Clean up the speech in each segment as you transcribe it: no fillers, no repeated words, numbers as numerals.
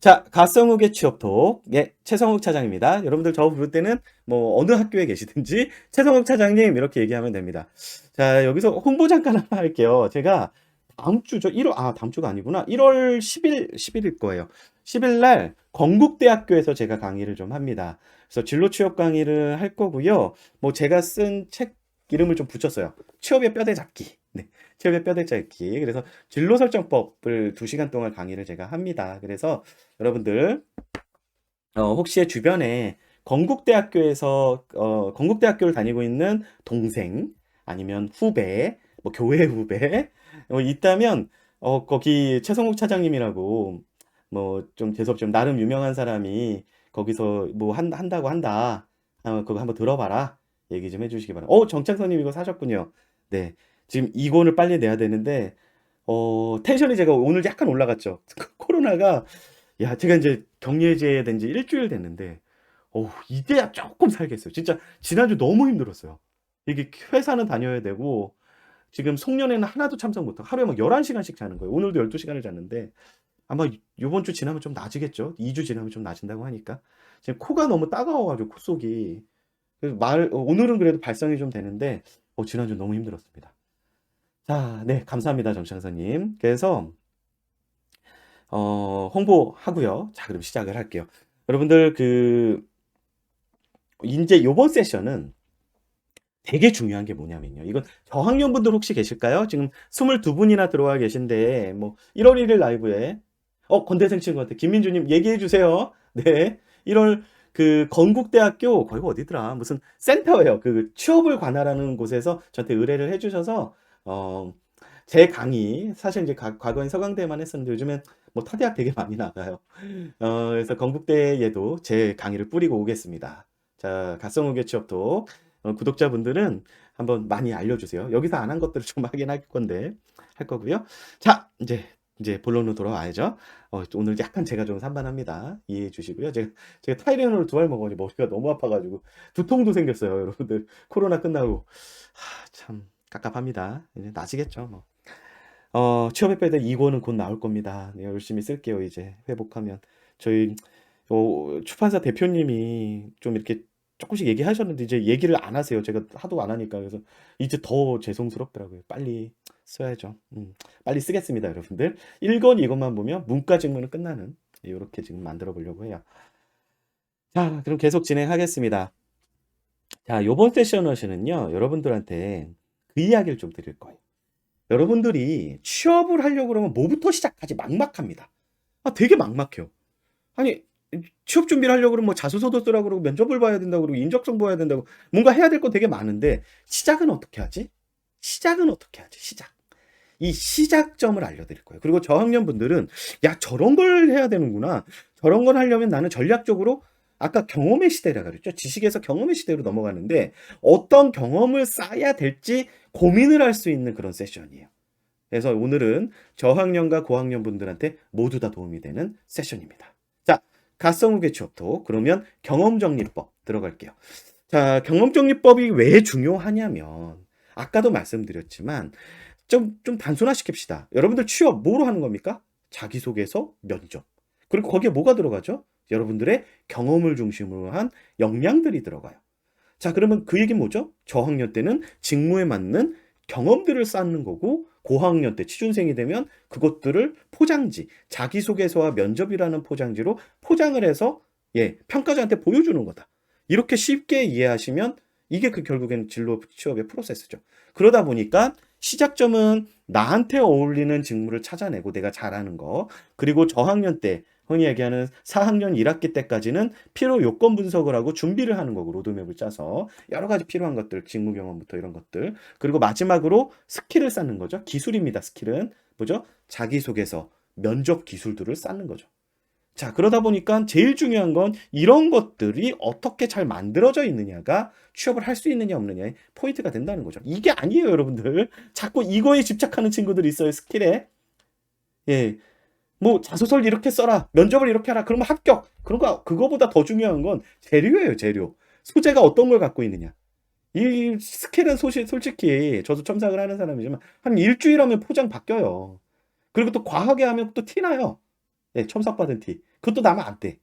자, 가성욱의 취업톡. 예, 최성욱 차장입니다. 여러분들 저 부를 때는 뭐 어느 학교에 계시든지 최성욱 차장님 이렇게 얘기하면 됩니다. 자, 여기서 홍보 잠깐 하나 할게요. 제가 다음 주죠. 1월, 다음 주가 아니구나. 1월 10일일 거예요. 10일 날 건국대학교에서 제가 강의를 좀 합니다. 그래서 진로 취업 강의를 할 거고요. 뭐 제가 쓴 책 이름을 좀 붙였어요. 취업의 뼈대 잡기. 네. 취업의 뼈대 잡기. 그래서 진로 설정법을 2시간 동안 강의를 제가 합니다. 그래서 여러분들 혹시 주변에 건국대학교를 다니고 있는 동생 아니면 후배, 뭐 교회 후배 있다면 거기 최성욱 차장님이라고 뭐 좀 재수없 좀 나름 유명한 사람이 거기서 뭐 한다고 한다. 그거 한번 들어봐라. 얘기 좀 해주시기 바랍니다. 정창선님 이거 사셨군요. 네, 지금 이권을 빨리 내야 되는데 텐션이 제가 오늘 약간 올라갔죠. 코로나가 제가 이제 격리해제 된 지 일주일 됐는데, 이제야 조금 살겠어요. 진짜 지난주 너무 힘들었어요. 이게 회사는 다녀야 되고, 지금 송년회는 하나도 참석 못하고, 하루에 막 11시간씩 자는 거예요. 오늘도 12시간을 잤는데, 아마 요번 주 지나면 좀 나아지겠죠? 2주 지나면 좀 나아진다고 하니까. 지금 코가 너무 따가워가지고, 코 속이. 그래서 오늘은 그래도 발성이 좀 되는데, 지난주 너무 힘들었습니다. 자, 네, 감사합니다, 정창사님. 그래서, 홍보하고요. 자, 그럼 시작을 할게요. 여러분들 이제 요번 세션은 되게 중요한 게 뭐냐면요. 이건 저학년분들 혹시 계실까요? 지금 22분이나 들어와 계신데 뭐 1월 1일 라이브에 건대생 친구한테 김민주님 얘기해 주세요. 네. 1월 건국대학교 거기가 어디더라? 무슨 센터예요. 취업을 관할하는 곳에서 저한테 의뢰를 해 주셔서 제 강의 사실 이제 과거엔 서강대만 했었는데 요즘엔 뭐 타대학 되게 많이 나가요. 그래서 건국대에도 제 강의를 뿌리고 오겠습니다. 자, 갓성우개 취업톡 구독자분들은 한번 많이 알려주세요. 여기서 안 한 것들을 좀 하긴 할 건데 할 거고요. 자, 이제 본론으로 돌아와야죠. 오늘 약간 제가 좀 산만합니다. 이해해 주시고요. 제가 타이레놀을 2알 먹어가지고 머리가 너무 아파가지고 두통도 생겼어요. 여러분들 코로나 끝나고 참 깝깝합니다. 이제 나아지겠죠. 뭐. 취업의 뼈대 2권은 곧 나올 겁니다. 네, 열심히 쓸게요. 이제 회복하면 저희 출판사 대표님이 좀 이렇게 조금씩 얘기하셨는데 이제 얘기를 안 하세요. 제가 하도 안 하니까. 그래서 이제 더 죄송스럽더라고요. 빨리 써야죠. 빨리 쓰겠습니다, 여러분들. 1권 2권만 보면 문과 직무는 끝나는 이렇게 지금 만들어 보려고 해요. 자, 그럼 계속 진행하겠습니다. 자, 요번 세션에서는요, 여러분들한테 그 이야기를 좀 드릴 거예요. 여러분들이 취업을 하려고 그러면 뭐부터 시작하지? 막막합니다. 되게 막막해요. 아니, 취업 준비를 하려고 그러면 뭐 자소서도 쓰라고 그러고 면접을 봐야 된다고 그러고 인적성 봐야 된다고 뭔가 해야 될 거 되게 많은데 시작은 어떻게 하지? 시작은 어떻게 하지? 이 시작점을 알려드릴 거예요. 그리고 저학년 분들은 야, 저런 걸 해야 되는구나. 저런 걸 하려면 나는 전략적으로 아까 경험의 시대라 그랬죠. 지식에서 경험의 시대로 넘어가는데 어떤 경험을 쌓아야 될지 고민을 할 수 있는 그런 세션이에요. 그래서 오늘은 저학년과 고학년 분들한테 모두 다 도움이 되는 세션입니다. 자, 가성우계 취업톡. 그러면 경험정리법 들어갈게요. 자, 경험정리법이 왜 중요하냐면 아까도 말씀드렸지만 좀 단순화시킵시다. 여러분들 취업 뭐로 하는 겁니까? 자기소개서, 면접. 그리고 거기에 뭐가 들어가죠? 여러분들의 경험을 중심으로 한 역량들이 들어가요. 자, 그러면 그 얘기는 뭐죠? 저학년 때는 직무에 맞는 경험들을 쌓는 거고 고학년 때 취준생이 되면 그것들을 포장지, 자기소개서와 면접이라는 포장지로 포장을 해서 평가자한테 보여주는 거다. 이렇게 쉽게 이해하시면 이게 결국엔 진로 취업의 프로세스죠. 그러다 보니까 시작점은 나한테 어울리는 직무를 찾아내고 내가 잘하는 거. 그리고 저학년 때 흔히 얘기하는 4학년 1학기 때까지는 필요 요건 분석을 하고 준비를 하는 거고 로드맵을 짜서 여러 가지 필요한 것들, 직무 경험부터 이런 것들. 그리고 마지막으로 스킬을 쌓는 거죠. 기술입니다. 스킬은 뭐죠? 자기소개서, 면접 기술들을 쌓는 거죠. 자, 그러다 보니까 제일 중요한 건 이런 것들이 어떻게 잘 만들어져 있느냐가 취업을 할 수 있느냐 없느냐의 포인트가 된다는 거죠. 이게 아니에요, 여러분들. 자꾸 이거에 집착하는 친구들이 있어요, 스킬에. 뭐 자소서를 이렇게 써라, 면접을 이렇게 하라, 그러면 합격. 그거보다 더 중요한 건 재료예요, 재료. 소재가 어떤 걸 갖고 있느냐. 이 스킬은 솔직히 저도 첨삭을 하는 사람이지만 한 일주일 하면 포장 바뀌어요. 그리고 또 과하게 하면 또 티나요. 예, 첨삭받은 티. 그것도 나면 안 돼.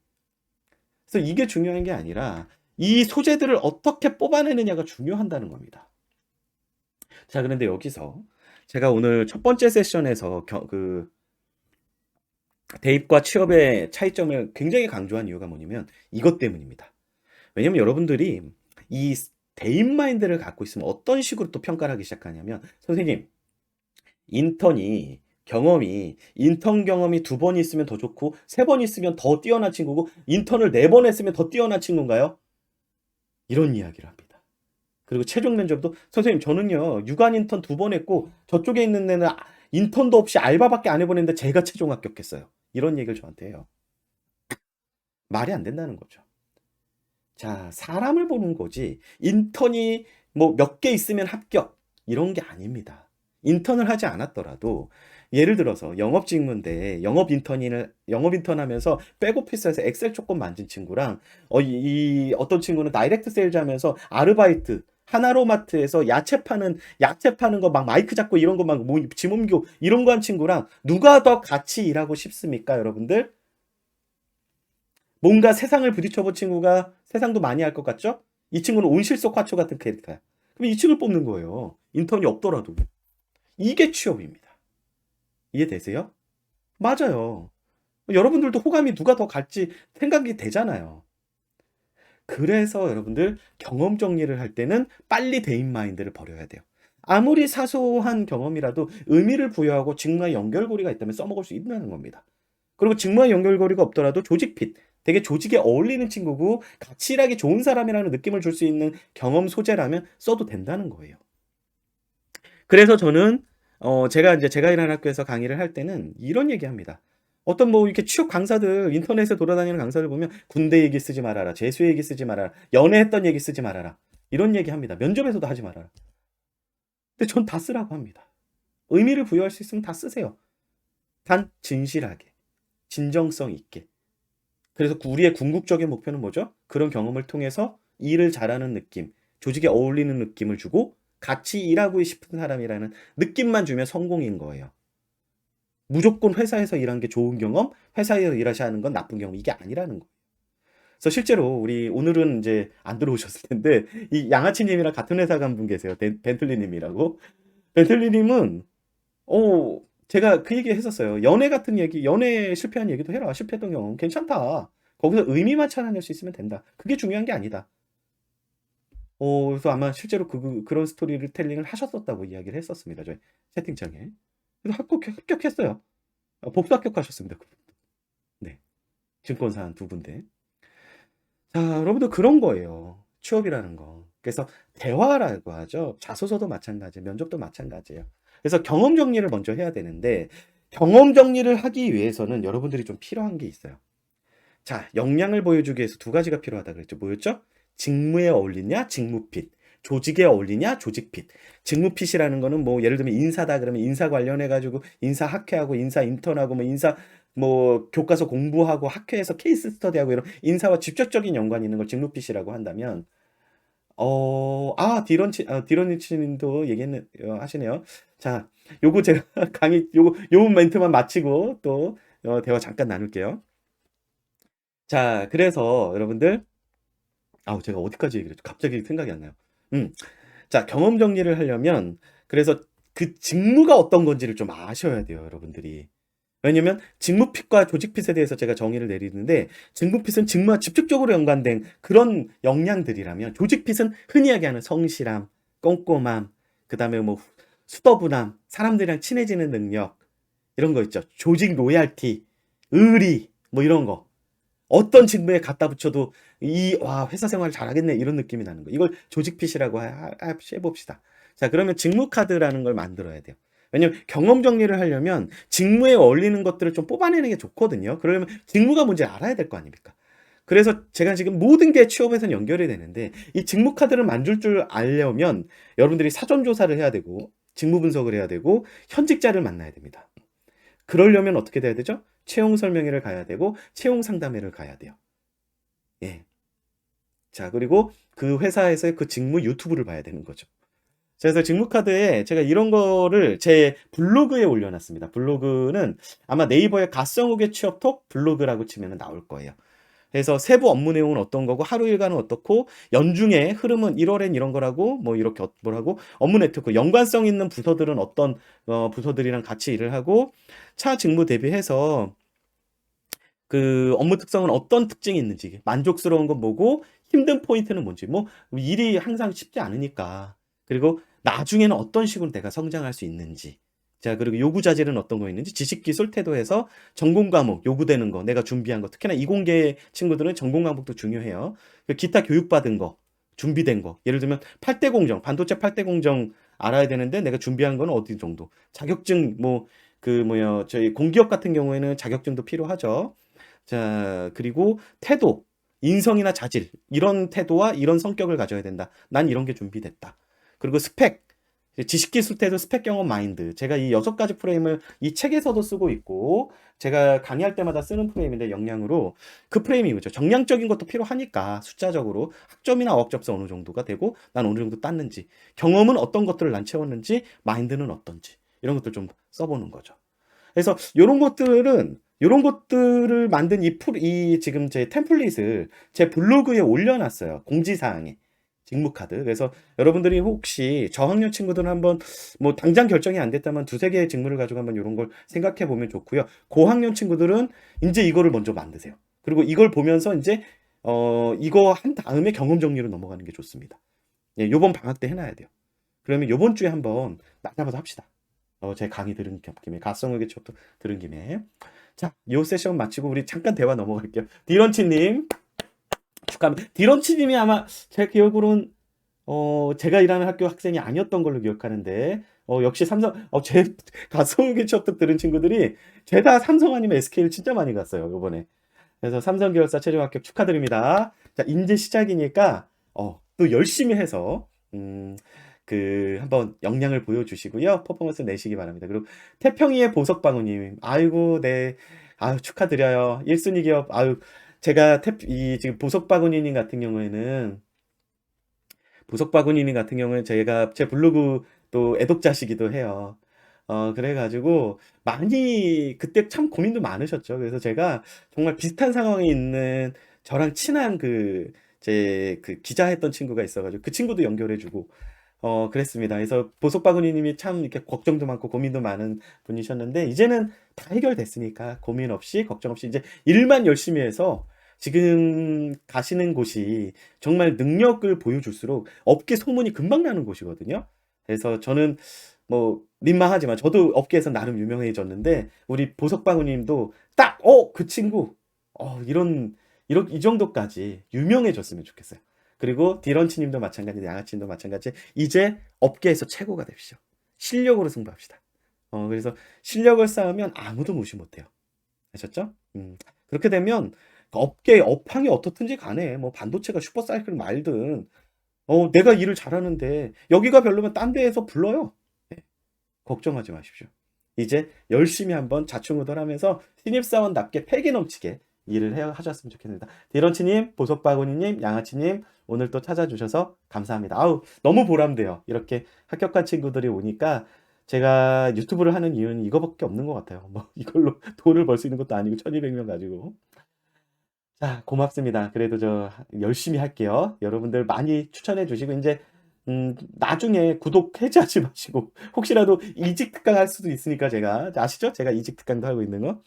그래서 이게 중요한 게 아니라 이 소재들을 어떻게 뽑아내느냐가 중요한다는 겁니다. 자, 그런데 여기서 제가 오늘 첫 번째 세션에서 대입과 취업의 차이점을 굉장히 강조한 이유가 뭐냐면 이것 때문입니다. 왜냐면 여러분들이 이 대입 마인드를 갖고 있으면 어떤 식으로 또 평가를 하기 시작하냐면, 선생님, 인턴 경험이 2번 있으면 더 좋고 3번 있으면 더 뛰어난 친구고 인턴을 4번 했으면 더 뛰어난 친구인가요? 이런 이야기를 합니다. 그리고 최종 면접도 선생님 저는요 육안 인턴 2번 했고 저쪽에 있는 애는 인턴도 없이 알바밖에 안 해보냈는데 제가 최종 합격했어요. 이런 얘기를 저한테 해요. 말이 안 된다는 거죠. 자, 사람을 보는 거지 인턴이 뭐 몇 개 있으면 합격 이런 게 아닙니다. 인턴을 하지 않았더라도 예를 들어서 영업 직무인데 영업 인턴 하면서 백오피스에서 엑셀 조금 만진 친구랑 어떤 친구는 다이렉트 세일즈 하면서 아르바이트 하나로마트에서 야채 파는 거 막 마이크 잡고 이런 거 막 짐 옮기고 이런 거 한 친구랑 누가 더 같이 일하고 싶습니까, 여러분들? 뭔가 세상을 부딪혀본 친구가 세상도 많이 할 것 같죠? 이 친구는 온실속 화초 같은 캐릭터야. 그럼 이 친구를 뽑는 거예요. 인턴이 없더라도. 이게 취업입니다. 이해되세요? 맞아요. 여러분들도 호감이 누가 더 갈지 생각이 되잖아요. 그래서 여러분들 경험 정리를 할 때는 빨리 대인 마인드를 버려야 돼요. 아무리 사소한 경험이라도 의미를 부여하고 직무와 연결고리가 있다면 써먹을 수 있다는 겁니다. 그리고 직무와 연결고리가 없더라도 조직 핏, 되게 조직에 어울리는 친구고 같이 일하기 좋은 사람이라는 느낌을 줄 수 있는 경험 소재라면 써도 된다는 거예요. 그래서 저는 제가 일하는 학교에서 강의를 할 때는 이런 얘기합니다. 어떤 뭐 이렇게 취업 강사들 인터넷에 돌아다니는 강사들 보면 군대 얘기 쓰지 말아라, 재수 얘기 쓰지 말아라, 연애했던 얘기 쓰지 말아라 이런 얘기 합니다. 면접에서도 하지 말아라. 근데 전 다 쓰라고 합니다. 의미를 부여할 수 있으면 다 쓰세요. 단 진실하게, 진정성 있게. 그래서 우리의 궁극적인 목표는 뭐죠? 그런 경험을 통해서 일을 잘하는 느낌, 조직에 어울리는 느낌을 주고 같이 일하고 싶은 사람이라는 느낌만 주면 성공인 거예요. 무조건 회사에서 일한 게 좋은 경험, 회사에서 일하셔야 하는 건 나쁜 경험, 이게 아니라는 거예요. 그래서 실제로 우리 오늘은 이제 안 들어오셨을 텐데 이 양아치님이랑 같은 회사 간 분 계세요. 벤틀리님이라고. 벤틀리님은 제가 그 얘기 했었어요. 연애 같은 얘기, 연애 실패한 얘기도 해라. 실패했던 경험 괜찮다. 거기서 의미만 찾아낼 수 있으면 된다. 그게 중요한 게 아니다. 그래서 아마 실제로 그런 스토리를 텔링을 하셨었다고 이야기를 했었습니다. 저희 채팅창에. 그래서 합격했어요. 복수 합격하셨습니다. 네. 증권사 한 2군데. 자, 여러분들 그런 거예요. 취업이라는 거. 그래서 대화라고 하죠. 자소서도 마찬가지, 면접도 마찬가지예요. 그래서 경험 정리를 먼저 해야 되는데 경험 정리를 하기 위해서는 여러분들이 좀 필요한 게 있어요. 자, 역량을 보여주기 위해서 2가지가 필요하다 그랬죠. 뭐였죠? 직무에 어울리냐, 직무핏. 조직에 어울리냐, 조직핏. 직무핏이라는 거는 뭐 예를 들면 인사다 그러면 인사 관련해 가지고 인사 학회하고 인사 인턴하고 뭐 인사 뭐 교과서 공부하고 학회에서 케이스 스터디하고 이런 인사와 직접적인 연관이 있는 걸 직무핏이라고 한다면 디런치 님도 하시네요. 자, 요거 제가 요 멘트만 마치고 또 대화 잠깐 나눌게요. 자, 그래서 여러분들 제가 어디까지 얘기를 했죠? 갑자기 생각이 안 나요. 자, 경험 정리를 하려면 그래서 그 직무가 어떤 건지를 좀 아셔야 돼요, 여러분들이. 왜냐면 직무핏과 조직핏에 대해서 제가 정의를 내리는데 직무핏은 직무와 직접적으로 연관된 그런 역량들이라면 조직핏은 흔히 이야기하는 성실함, 꼼꼼함, 그다음에 뭐 수더분함, 사람들이랑 친해지는 능력 이런 거 있죠. 조직 로얄티, 의리 뭐 이런 거. 어떤 직무에 갖다 붙여도 회사 생활 잘하겠네 이런 느낌이 나는 거. 이걸 조직핏이라고 해봅시다. 자, 그러면 직무 카드라는 걸 만들어야 돼요. 왜냐면 경험 정리를 하려면 직무에 어울리는 것들을 좀 뽑아내는 게 좋거든요. 그러려면 직무가 뭔지 알아야 될 거 아닙니까? 그래서 제가 지금 모든 게 취업에선 연결이 되는데 이 직무 카드를 만들 줄 알려면 여러분들이 사전 조사를 해야 되고 직무 분석을 해야 되고 현직자를 만나야 됩니다. 그러려면 어떻게 돼야 되죠? 채용 설명회를 가야 되고 채용 상담회를 가야 돼요. 예. 자, 그리고 그 회사에서의 그 직무 유튜브를 봐야 되는 거죠. 그래서 직무카드에 제가 이런 거를 제 블로그에 올려놨습니다. 블로그는 아마 네이버에 갓성욱의 취업톡 블로그라고 치면 나올 거예요. 그래서 세부 업무 내용은 어떤 거고 하루 일과는 어떻고 연중에 흐름은 1월엔 이런 거라고 뭐 이렇게 뭐라고 업무 네트워크 연관성 있는 부서들은 어떤 부서들이랑 같이 일을 하고 차 직무 대비해서 그 업무 특성은 어떤 특징이 있는지 만족스러운 건 뭐고 힘든 포인트는 뭔지 뭐 일이 항상 쉽지 않으니까 그리고 나중에는 어떤 식으로 내가 성장할 수 있는지 자 그리고 요구 자질은 어떤 거 있는지 지식 기술 태도에서 전공 과목 요구되는 거 내가 준비한 거 특히나 이공계 친구들은 전공 과목도 중요해요. 기타 교육받은 거 준비된 거 예를 들면 8대 공정 반도체 8대 공정 알아야 되는데 내가 준비한 거는 어디 정도 자격증 뭐 그 뭐야 저희 공기업 같은 경우에는 자격증도 필요하죠. 자, 그리고 태도, 인성이나 자질, 이런 태도와 이런 성격을 가져야 된다. 난 이런 게 준비됐다. 그리고 스펙, 지식기술 태도, 스펙 경험 마인드. 제가 이 6가지 프레임을 이 책에서도 쓰고 있고, 제가 강의할 때마다 쓰는 프레임인데, 역량으로 그 프레임이 이거죠. 정량적인 것도 필요하니까, 숫자적으로 학점이나 어학 접수 어느 정도가 되고, 난 어느 정도 땄는지, 경험은 어떤 것들을 난 채웠는지, 마인드는 어떤지, 이런 것들 좀 써보는 거죠. 그래서 요런 것들을 만든 이 지금 제 템플릿을 제 블로그에 올려놨어요. 공지사항에. 직무카드. 그래서 여러분들이 혹시 저학년 친구들은 한번 뭐 당장 결정이 안 됐다면 두세 개의 직무를 가지고 한번 이런 걸 생각해 보면 좋고요. 고학년 친구들은 이제 이거를 먼저 만드세요. 그리고 이걸 보면서 이제 이거 한 다음에 경험 정리로 넘어가는 게 좋습니다. 예, 요번 방학 때 해놔야 돼요. 그러면 요번 주에 한번 맞잡아서 합시다. 제 강의 들은 김에 가성에게 취업도 들은 김에 자, 요 세션 마치고 우리 잠깐 대화 넘어갈게요. 디런치님 축하합니다. 디런치님이 아마 제 기억으로는 제가 일하는 학교 학생이 아니었던 걸로 기억하는데 역시 삼성 제 가성에게 취업도 들은 친구들이 죄다 삼성 아니면 SK를 진짜 많이 갔어요 이번에. 그래서 삼성 계열사 최종 합격 축하드립니다. 자 이제 시작이니까 또 열심히 해서 한번 역량을 보여주시고요. 퍼포먼스 내시기 바랍니다. 그리고 태평이의 보석방우님, 아이고, 네. 아유, 축하드려요. 1순위 기업, 아유, 제가 지금 보석바구니님 같은 경우는 제가 제 블로그 또 애독자시기도 해요. 그래가지고 많이 그때 참 고민도 많으셨죠. 그래서 제가 정말 비슷한 상황에 있는 저랑 친한 제 기자 했던 친구가 있어가지고 그 친구도 연결해주고 그랬습니다. 그래서 보석바구니님이 참 이렇게 걱정도 많고 고민도 많은 분이셨는데 이제는 다 해결됐으니까 고민 없이 걱정 없이 이제 일만 열심히 해서 지금 가시는 곳이 정말 능력을 보여줄수록 업계 소문이 금방 나는 곳이거든요. 그래서 저는 뭐 민망하지만 저도 업계에서 나름 유명해졌는데 우리 보석방우님도 딱 그 친구 이 정도까지 유명해졌으면 좋겠어요. 그리고 디런치님도 마찬가지, 양아치님도 마찬가지. 이제 업계에서 최고가 됩시오. 실력으로 승부합시다. 그래서 실력을 쌓으면 아무도 무시 못해요. 아셨죠? 그렇게 되면 업계 업황이 어떻든지 간에 뭐 반도체가 슈퍼사이클 말든 내가 일을 잘하는데 여기가 별로면 딴 데에서 불러요. 네, 걱정하지 마십시오. 이제 열심히 한번 자충우돌하면서 신입사원답게 패기 넘치게 일을 하셨으면 좋겠습니다. 디런치님, 보석바구니님, 양아치님 오늘 또 찾아주셔서 감사합니다. 아우 너무 보람돼요. 이렇게 합격한 친구들이 오니까 제가 유튜브를 하는 이유는 이거밖에 없는 것 같아요. 뭐 이걸로 돈을 벌 수 있는 것도 아니고 1200명 가지고. 자, 고맙습니다. 그래도 저 열심히 할게요. 여러분들 많이 추천해 주시고 이제 나중에 구독 해지하지 마시고 혹시라도 이직 특강 할 수도 있으니까 제가 아시죠? 제가 이직 특강도 하고 있는 거.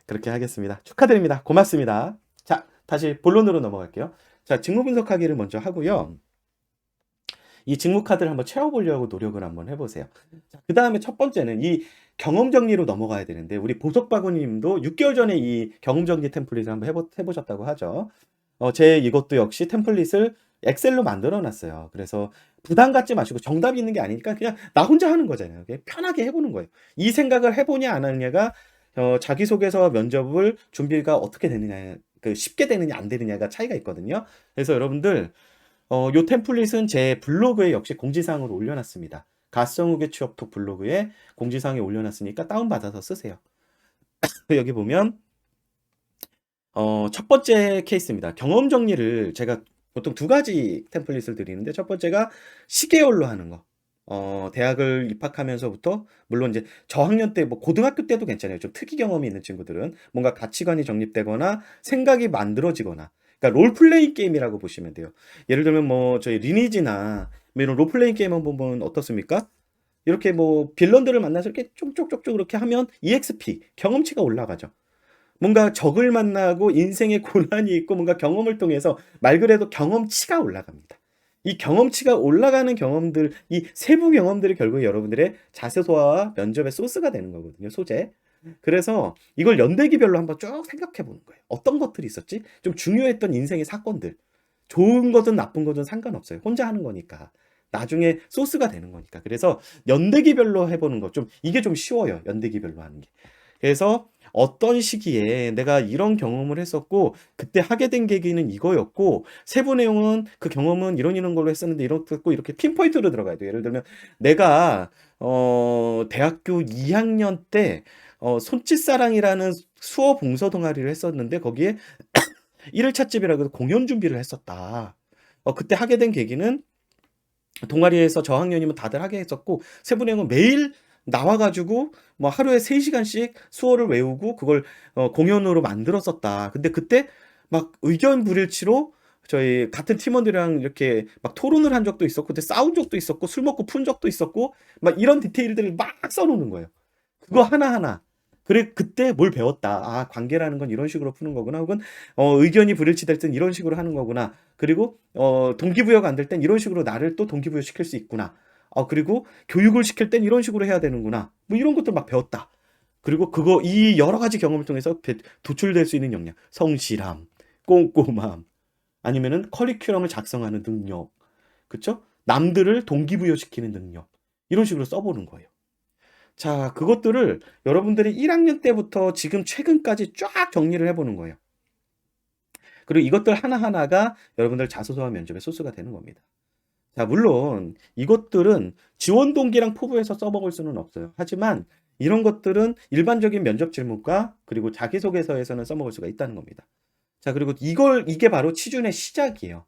그렇게 하겠습니다. 축하드립니다. 고맙습니다. 자, 다시 본론으로 넘어갈게요. 자, 직무 분석하기를 먼저 하고요. 이 직무 카드를 한번 채워보려고 노력을 한번 해보세요. 그 다음에 첫 번째는 이 경험 정리로 넘어가야 되는데 우리 보석바구님도 6개월 전에 이 경험 정리 템플릿을 한번 해보셨다고 하죠. 제 이것도 역시 템플릿을 엑셀로 만들어 놨어요. 그래서 부담 갖지 마시고 정답이 있는 게 아니니까 그냥 나 혼자 하는 거잖아요. 그냥 편하게 해보는 거예요. 이 생각을 해보냐 안 하느냐가 자기소개서와 면접을 준비가 어떻게 되느냐, 쉽게 되느냐 안 되느냐가 차이가 있거든요. 그래서 여러분들 요 템플릿은 제 블로그에 역시 공지사항으로 올려놨습니다. 갓성욱의 취업톡 블로그에 공지사항에 올려놨으니까 다운받아서 쓰세요. 여기 보면 첫 번째 케이스입니다. 경험 정리를 제가 보통 두 가지 템플릿을 드리는데 첫 번째가 시계열로 하는 거. 대학을 입학하면서부터 물론 이제 저학년 때 뭐 고등학교 때도 괜찮아요. 좀 특이 경험이 있는 친구들은 뭔가 가치관이 정립되거나 생각이 만들어지거나 그러니까 롤플레잉 게임이라고 보시면 돼요. 예를 들면 뭐 저희 리니지나 뭐 이런 롤플레잉 게임 한번 보면 어떻습니까? 이렇게 뭐 빌런들을 만나서 이렇게 쪽쪽쪽쪽 이렇게 하면 EXP 경험치가 올라가죠. 뭔가 적을 만나고 인생의 고난이 있고 뭔가 경험을 통해서 말 그대로 경험치가 올라갑니다. 이 경험치가 올라가는 경험들, 이 세부 경험들이 결국 여러분들의 자세 소화와 면접의 소스가 되는 거거든요, 소재. 그래서 이걸 연대기별로 한번 쭉 생각해 보는 거예요. 어떤 것들이 있었지? 좀 중요했던 인생의 사건들. 좋은 거든 나쁜 거든 상관없어요. 혼자 하는 거니까. 나중에 소스가 되는 거니까. 그래서 연대기별로 해보는 거 좀 이게 좀 쉬워요. 연대기별로 하는 게. 그래서 어떤 시기에 내가 이런 경험을 했었고 그때 하게 된 계기는 이거였고 세부 내용은 그 경험은 이런 걸로 했었는데 이렇고 이렇게 핀포인트로 들어가야 돼요. 예를 들면 내가 대학교 2학년 때 손짓사랑이라는 수어 봉서 동아리를 했었는데 거기에 1차 집이라고 해서 공연 준비를 했었다. 그때 하게 된 계기는 동아리에서 저학년이면 다들 하게 했었고 세부 내용은 매일 나와가지고 뭐 하루에 3시간씩 수어를 외우고 그걸 공연으로 만들었었다. 근데 그때 막 의견 불일치로 저희 같은 팀원들이랑 이렇게 막 토론을 한 적도 있었고 그때 싸운 적도 있었고 술 먹고 푼 적도 있었고 막 이런 디테일들을 막 써놓는 거예요. 그거 하나하나. 그래 그때 뭘 배웠다. 아 관계라는 건 이런 식으로 푸는 거구나. 혹은 의견이 불일치될 땐 이런 식으로 하는 거구나. 그리고 동기부여가 안 될 땐 이런 식으로 나를 또 동기부여시킬 수 있구나. 그리고 교육을 시킬 땐 이런 식으로 해야 되는구나. 뭐 이런 것들 막 배웠다. 그리고 그거 이 여러 가지 경험을 통해서 도출될 수 있는 역량. 성실함, 꼼꼼함, 아니면은 커리큘럼을 작성하는 능력. 그쵸? 남들을 동기부여시키는 능력. 이런 식으로 써보는 거예요. 자, 그것들을 여러분들이 1학년 때부터 지금 최근까지 쫙 정리를 해보는 거예요. 그리고 이것들 하나하나가 여러분들 자소서와 면접의 소스가 되는 겁니다. 자, 물론 이것들은 지원 동기랑 포부에서 써먹을 수는 없어요. 하지만 이런 것들은 일반적인 면접 질문과 그리고 자기소개서에서는 써먹을 수가 있다는 겁니다. 자, 그리고 이게 바로 취준의 시작이에요.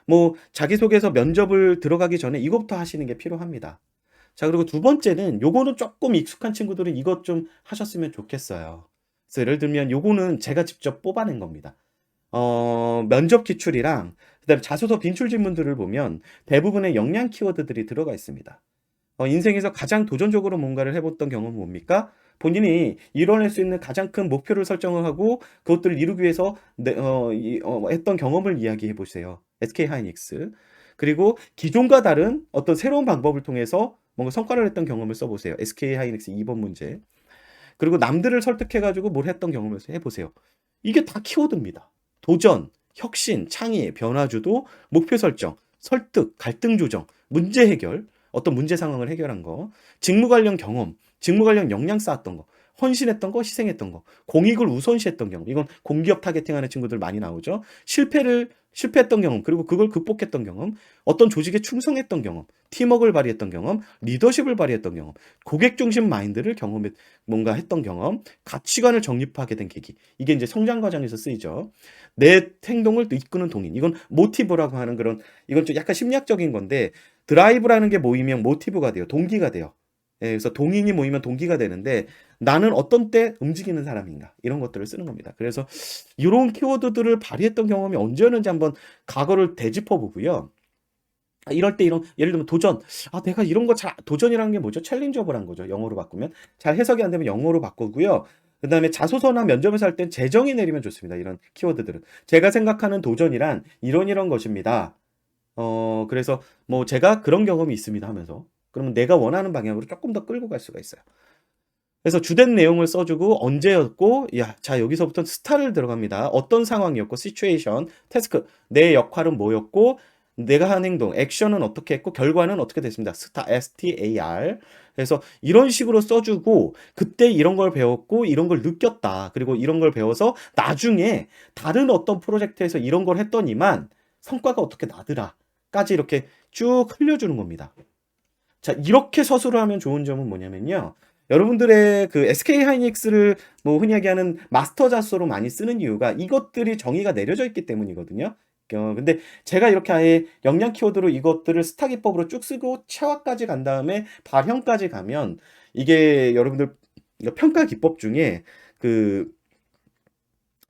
뭐 자기소개서 면접을 들어가기 전에 이것부터 하시는 게 필요합니다. 자, 그리고 두 번째는 요거는 조금 익숙한 친구들은 이것 좀 하셨으면 좋겠어요. 그래서 예를 들면 요거는 제가 직접 뽑아낸 겁니다. 면접 기출이랑 그다음에 자소서 빈출 질문들을 보면 대부분의 역량 키워드들이 들어가 있습니다. 인생에서 가장 도전적으로 뭔가를 해봤던 경험은 뭡니까? 본인이 이뤄낼 수 있는 가장 큰 목표를 설정을 하고 그것들을 이루기 위해서 했던 경험을 이야기해 보세요. SK 하이닉스. 그리고 기존과 다른 어떤 새로운 방법을 통해서 뭔가 성과를 했던 경험을 써보세요. SK 하이닉스 2번 문제. 그리고 남들을 설득해가지고 뭘 했던 경험을 해보세요. 이게 다 키워드입니다. 도전, 혁신, 창의, 변화주도, 목표 설정, 설득, 갈등 조정, 문제 해결, 어떤 문제 상황을 해결한 거, 직무 관련 경험, 직무 관련 역량 쌓았던 거, 헌신했던 거, 희생했던 거, 공익을 우선시했던 경험. 이건 공기업 타겟팅하는 친구들 많이 나오죠. 실패했던 경험, 그리고 그걸 극복했던 경험, 어떤 조직에 충성했던 경험, 팀워크를 발휘했던 경험, 리더십을 발휘했던 경험, 고객 중심 마인드를 뭔가 했던 경험, 가치관을 정립하게 된 계기. 이게 이제 성장 과정에서 쓰이죠. 내 행동을 또 이끄는 동인. 이건 모티브라고 하는 그런 이건 좀 약간 심리학적인 건데 드라이브라는 게 모이면 모티브가 돼요. 동기가 돼요. 예, 그래서 동인이 모이면 동기가 되는데 나는 어떤 때 움직이는 사람인가 이런 것들을 쓰는 겁니다. 그래서 이런 키워드들을 발휘했던 경험이 언제였는지 한번 과거를 되짚어 보고요. 이럴 때 예를 들면 도전. 내가 이런 거 도전이라는 게 뭐죠? 챌린저블한 거죠. 영어로 바꾸면. 잘 해석이 안 되면 영어로 바꾸고요. 그다음에 자소서나 면접에서 할 땐 재정의 내리면 좋습니다. 이런 키워드들은. 제가 생각하는 도전이란 이런 것입니다. 그래서 뭐 제가 그런 경험이 있습니다 하면서 그러면 내가 원하는 방향으로 조금 더 끌고 갈 수가 있어요. 그래서 주된 내용을 써주고 언제였고 자 여기서부터 스타를 들어갑니다. 어떤 상황이었고 시츄에이션, 태스크, 내 역할은 뭐였고 내가 한 행동, 액션은 어떻게 했고 결과는 어떻게 됐습니다. 스타, STAR. 그래서 이런 식으로 써주고 그때 이런 걸 배웠고 이런 걸 느꼈다. 그리고 이런 걸 배워서 나중에 다른 어떤 프로젝트에서 이런 걸 했더니만 성과가 어떻게 나더라. 까지 이렇게 쭉 흘려주는 겁니다. 자, 이렇게 서술을 하면 좋은 점은 뭐냐면요. 여러분들의 그 SK 하이닉스를 뭐 흔히 얘기하는 마스터 자소로 많이 쓰는 이유가 이것들이 정의가 내려져 있기 때문이거든요. 근데 제가 이렇게 아예 역량 키워드로 이것들을 스타 기법으로 쭉 쓰고 체화까지 간 다음에 발현까지 가면 이게 여러분들 평가 기법 중에 그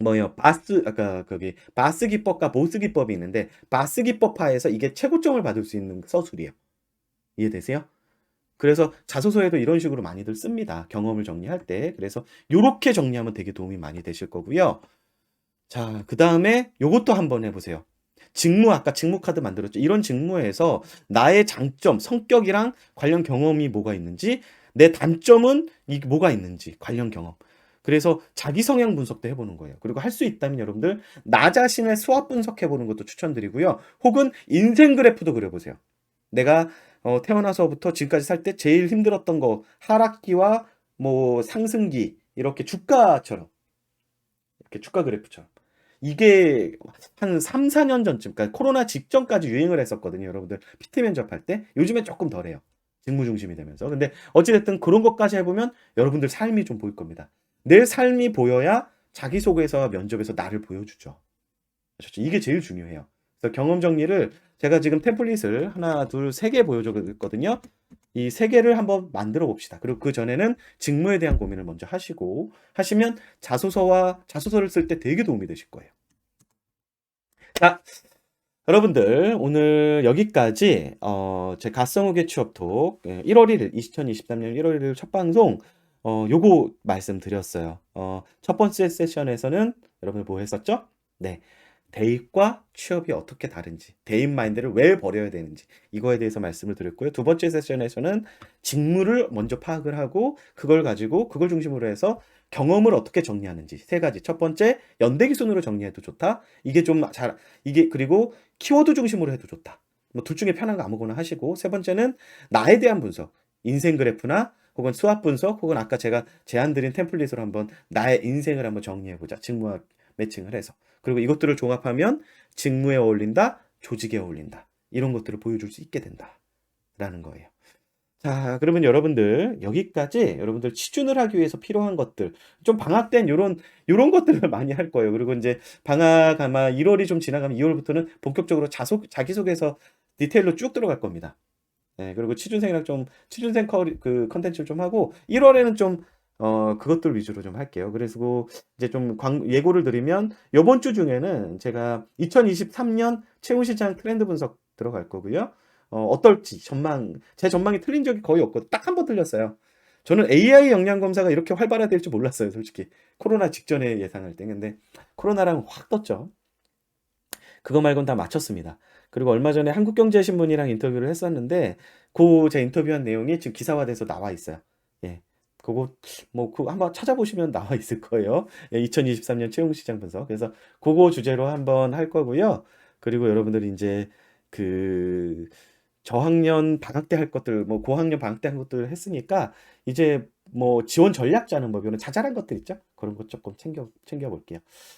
뭐요? 바스 아까 거기 바스 기법과 보스 기법이 있는데 바스 기법 하에서 이게 최고점을 받을 수 있는 서술이에요. 이해되세요? 그래서 자소서에도 이런 식으로 많이들 씁니다. 경험을 정리할 때. 그래서 요렇게 정리하면 되게 도움이 많이 되실 거고요. 자, 그다음에 요것도 한번 해 보세요. 직무 아까 직무 카드 만들었죠. 이런 직무에서 나의 장점, 성격이랑 관련 경험이 뭐가 있는지, 내 단점은 이 뭐가 있는지 관련 경험. 그래서 자기 성향 분석도 해보는 거예요. 그리고 할 수 있다면 여러분들 나 자신의 수합 분석해보는 것도 추천드리고요. 혹은 인생 그래프도 그려보세요. 내가 태어나서부터 지금까지 살 때 제일 힘들었던 거 하락기와 뭐 상승기 이렇게 주가처럼 이렇게 주가 그래프처럼 이게 한 3, 4년 전쯤 그러니까 코로나 직전까지 유행을 했었거든요. 여러분들 PT 면접할 때 요즘엔 조금 덜해요. 직무 중심이 되면서. 근데 어찌됐든 그런 것까지 해보면 여러분들 삶이 좀 보일 겁니다. 내 삶이 보여야 자기소개서 면접에서 나를 보여주죠. 아셨죠? 이게 제일 중요해요. 그래서 경험 정리를 제가 지금 템플릿을 하나, 둘, 세 개 보여줬거든요. 이 세 개를 한번 만들어 봅시다. 그리고 그 전에는 직무에 대한 고민을 먼저 하시고 하시면 자소서를 쓸 때 되게 도움이 되실 거예요. 자, 여러분들 오늘 여기까지 제 갓성우계 취업톡 1월 1일 2023년 1월 1일 첫 방송 요거 말씀드렸어요. 첫 번째 세션에서는 여러분들 뭐 했었죠? 네. 대입과 취업이 어떻게 다른지, 대입 마인드를 왜 버려야 되는지 이거에 대해서 말씀을 드렸고요. 두 번째 세션에서는 직무를 먼저 파악을 하고 그걸 가지고 그걸 중심으로 해서 경험을 어떻게 정리하는지 세 가지. 첫 번째 연대 기준으로 정리해도 좋다. 이게 좀 잘 이게 그리고 키워드 중심으로 해도 좋다. 뭐 둘 중에 편한 거 아무거나 하시고 세 번째는 나에 대한 분석, 인생 그래프나 혹은 수학 분석 혹은 아까 제가 제안 드린 템플릿으로 한번 나의 인생을 한번 정리해 보자. 직무와 매칭을 해서. 그리고 이것들을 종합하면 직무에 어울린다, 조직에 어울린다. 이런 것들을 보여줄 수 있게 된다라는 거예요. 자, 그러면 여러분들 여기까지 여러분들 취준을 하기 위해서 필요한 것들 좀 방학 땐 요런 것들을 많이 할 거예요. 그리고 이제 방학 아마 1월이 좀 지나가면 2월부터는 본격적으로 자기소개서 디테일로 쭉 들어갈 겁니다. 네, 그리고 취준생이랑 좀 취준생 그 컨텐츠를 좀 하고 1월에는 좀 그것들 위주로 좀 할게요. 그래서 이제 좀 예고를 드리면 요번 주 중에는 제가 2023년 채용시장 트렌드 분석 들어갈 거고요. 어떨지 제 전망이 틀린 적이 거의 없고 딱 한 번 틀렸어요. 저는 AI 역량 검사가 이렇게 활발화될 줄 몰랐어요, 솔직히. 코로나 직전에 예상할 때. 근데 코로나랑 확 떴죠. 그거 말고는 다 맞췄습니다. 그리고 얼마 전에 한국경제신문이랑 인터뷰를 했었는데 제 인터뷰한 내용이 지금 기사화돼서 나와 있어요. 예. 그거 그 한번 찾아보시면 나와 있을 거예요. 예, 2023년 채용시장 분석. 그래서 그거 주제로 한번 할 거고요. 그리고 여러분들이 이제 그 저학년 방학 때 할 것들, 뭐 고학년 방학 때 한 것들 했으니까 이제 뭐 지원 전략 짜는 법, 이런 자잘한 것들 있죠? 그런 것 조금 챙겨 볼게요.